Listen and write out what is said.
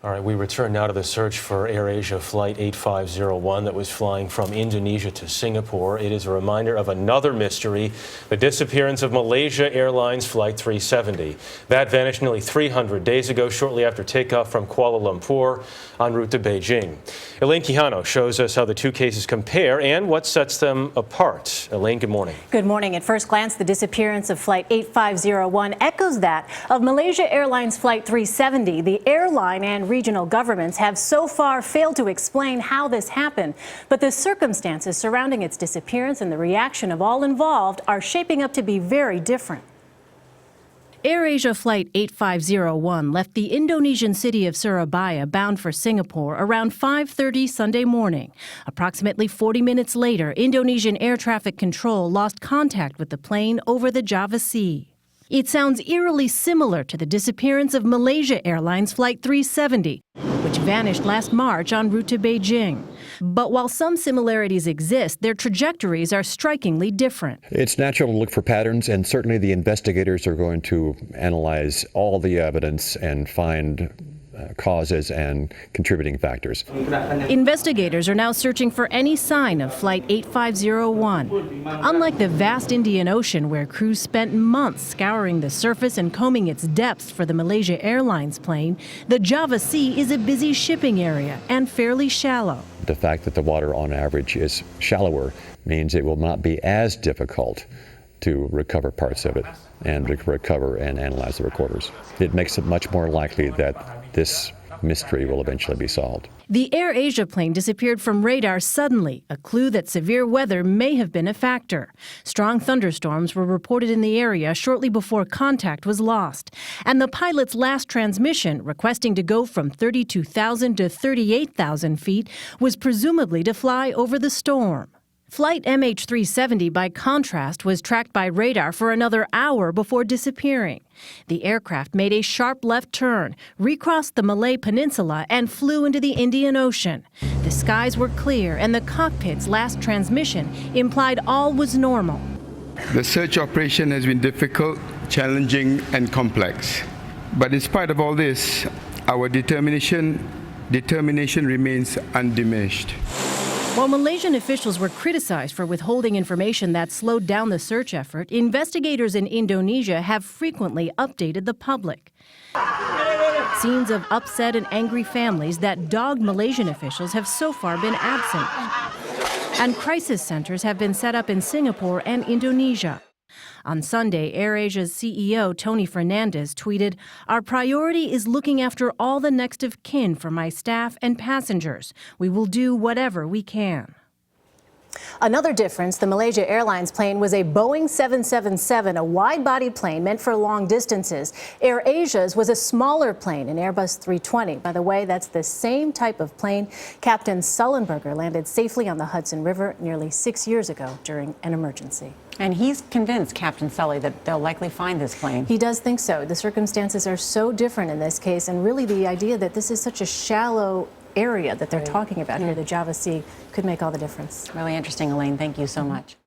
All right, we return now to the search for AirAsia Flight 8501 that was flying from Indonesia to Singapore. It is a reminder of another mystery, the disappearance of Malaysia Airlines Flight 370. That vanished nearly 300 days ago, shortly after takeoff from Kuala Lumpur en route to Beijing. Elaine Quijano shows us how the two cases compare and what sets them apart. Elaine, good morning. Good morning. At first glance, the disappearance of Flight 8501 echoes that of Malaysia Airlines Flight 370. The airline and regional governments have so far failed to explain how this happened, but the circumstances surrounding its disappearance and the reaction of all involved are shaping up to be very different. AirAsia Flight 8501 left the Indonesian city of Surabaya bound for Singapore around 5:30 Sunday morning. Approximately 40 minutes later, Indonesian air traffic control lost contact with the plane over the Java Sea. It sounds eerily similar to the disappearance of Malaysia Airlines Flight 370, which vanished last March en route to Beijing. But while some similarities exist, their trajectories are strikingly different. It's natural to look for patterns, and certainly the investigators are going to analyze all the evidence and find causes and contributing factors. Investigators are now searching for any sign of Flight 8501. Unlike the vast Indian Ocean, where crews spent months scouring the surface and combing its depths for the Malaysia Airlines plane, the Java Sea is a busy shipping area and fairly shallow. The fact that the water on average is shallower means it will not be as difficult to recover parts of it and to recover and analyze the recorders. It makes it much more likely that this mystery will eventually be solved. The AirAsia plane disappeared from radar suddenly, a clue that severe weather may have been a factor. Strong thunderstorms were reported in the area shortly before contact was lost. And the pilot's last transmission, requesting to go from 32,000 to 38,000 feet, was presumably to fly over the storm. Flight MH370, by contrast, was tracked by radar for another hour before disappearing. The aircraft made a sharp left turn, recrossed the Malay Peninsula, and flew into the Indian Ocean. The skies were clear, and the cockpit's last transmission implied all was normal. The search operation has been difficult, challenging, and complex. But in spite of all this, our determination remains undiminished. While Malaysian officials were criticized for withholding information that slowed down the search effort, investigators in Indonesia have frequently updated the public. Scenes of upset and angry families that dogged Malaysian officials have so far been absent. And crisis centers have been set up in Singapore and Indonesia. On Sunday, AirAsia's CEO, Tony Fernandez, tweeted, "Our priority is looking after all the next of kin for my staff and passengers. We will do whatever we can." Another difference, the Malaysia Airlines plane was a Boeing 777, a wide-body plane meant for long distances. AirAsia's was a smaller plane, an Airbus 320. By the way, that's the same type of plane Captain Sullenberger landed safely on the Hudson River nearly 6 years ago during an emergency. And he's convinced, Captain Sully, that they'll likely find this plane. He does think so. The circumstances are so different in this case, and really the idea that this is such a shallow area that they're talking about here, the Java Sea, could make all the difference. Really interesting, Elaine. Thank you so much.